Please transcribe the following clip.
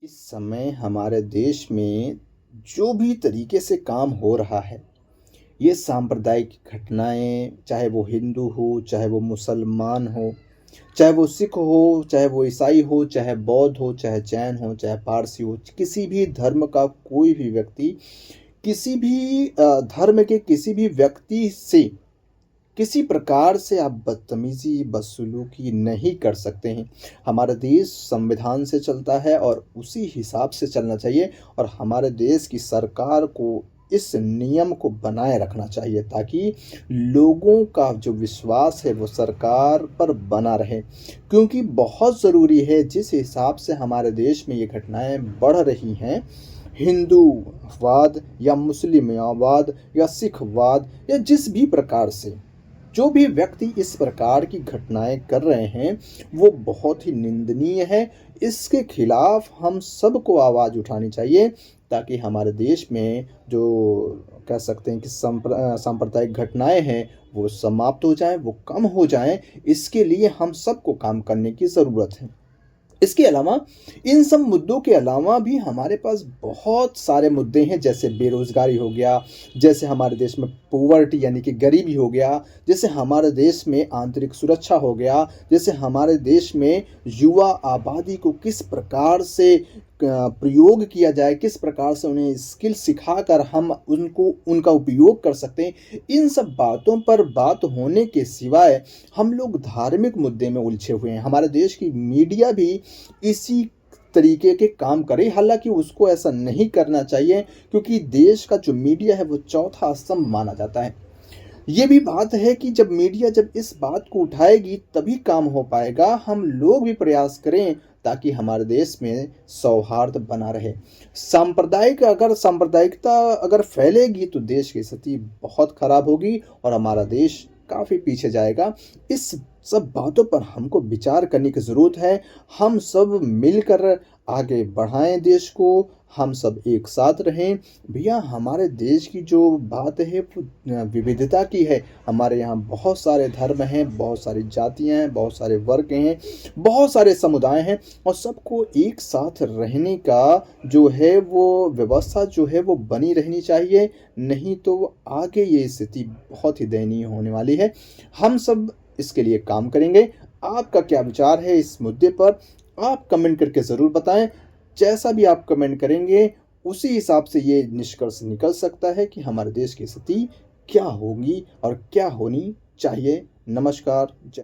इस समय हमारे देश में जो भी तरीके से काम हो रहा है, ये सांप्रदायिक घटनाएँ, चाहे वो हिंदू हो, चाहे वो मुसलमान हो, चाहे वो सिख हो, चाहे वो ईसाई हो, चाहे बौद्ध हो, चाहे जैन हो, चाहे पारसी हो, किसी भी धर्म का कोई भी व्यक्ति, किसी भी धर्म के किसी भी व्यक्ति से किसी प्रकार से आप बदतमीज़ी, बदसलूकी नहीं कर सकते हैं। हमारा देश संविधान से चलता है और उसी हिसाब से चलना चाहिए और हमारे देश की सरकार को इस नियम को बनाए रखना चाहिए ताकि लोगों का जो विश्वास है वो सरकार पर बना रहे। क्योंकि बहुत ज़रूरी है जिस हिसाब से हमारे देश में ये घटनाएँ बढ़ रही हैं, हिंदूवाद या मुस्लिमवाद या सिखवाद या जिस भी प्रकार से जो भी व्यक्ति इस प्रकार की घटनाएँ कर रहे हैं, वो बहुत ही निंदनीय है। इसके खिलाफ हम सबको आवाज़ उठानी चाहिए ताकि हमारे देश में जो कह सकते हैं कि सांप्रदायिक घटनाएँ हैं, वो समाप्त हो जाएँ, वो कम हो जाएँ। इसके लिए हम सबको काम करने की ज़रूरत है। इसके अलावा इन सब मुद्दों के अलावा भी हमारे पास बहुत सारे मुद्दे हैं जैसे बेरोज़गारी हो गया, जैसे हमारे देश में पॉवर्टी यानी कि गरीबी हो गया, जैसे हमारे देश में आंतरिक सुरक्षा हो गया, जैसे हमारे देश में युवा आबादी को किस प्रकार से प्रयोग किया जाए, किस प्रकार से उन्हें स्किल सिखाकर हम उनको उनका उपयोग कर सकते हैं। इन सब बातों पर बात होने के सिवाय हम लोग धार्मिक मुद्दे में उलझे हुए हैं। हमारे देश की मीडिया भी इसी तरीके के काम करे, हालाँकि उसको ऐसा नहीं करना चाहिए क्योंकि देश का जो मीडिया है वो चौथा स्तंभ माना जाता है। ये भी बात है कि जब मीडिया जब इस बात को उठाएगी तभी काम हो पाएगा। हम लोग भी प्रयास करें ताकि हमारे देश में सौहार्द बना रहे। सांप्रदायिकता अगर फैलेगी तो देश की स्थिति बहुत खराब होगी और हमारा देश काफ़ी पीछे जाएगा। इस सब बातों पर हमको विचार करने की ज़रूरत है। हम सब मिलकर आगे बढ़ाएँ देश को, हम सब एक साथ रहें। भैया हमारे देश की जो बात है वो विविधता की है। हमारे यहाँ बहुत सारे धर्म हैं, बहुत सारी जातियाँ हैं, बहुत सारे वर्ग हैं, बहुत सारे समुदाय हैं और सबको एक साथ रहने का जो है वो व्यवस्था जो है वो बनी रहनी चाहिए। नहीं तो आगे ये स्थिति बहुत ही दयनीय होने वाली है। हम सब इसके लिए काम करेंगे। आपका क्या विचार है इस मुद्दे पर? आप कमेंट करके ज़रूर बताएं। जैसा भी आप कमेंट करेंगे उसी हिसाब से ये निष्कर्ष निकल सकता है कि हमारे देश की स्थिति क्या होगी और क्या होनी चाहिए। नमस्कार। जय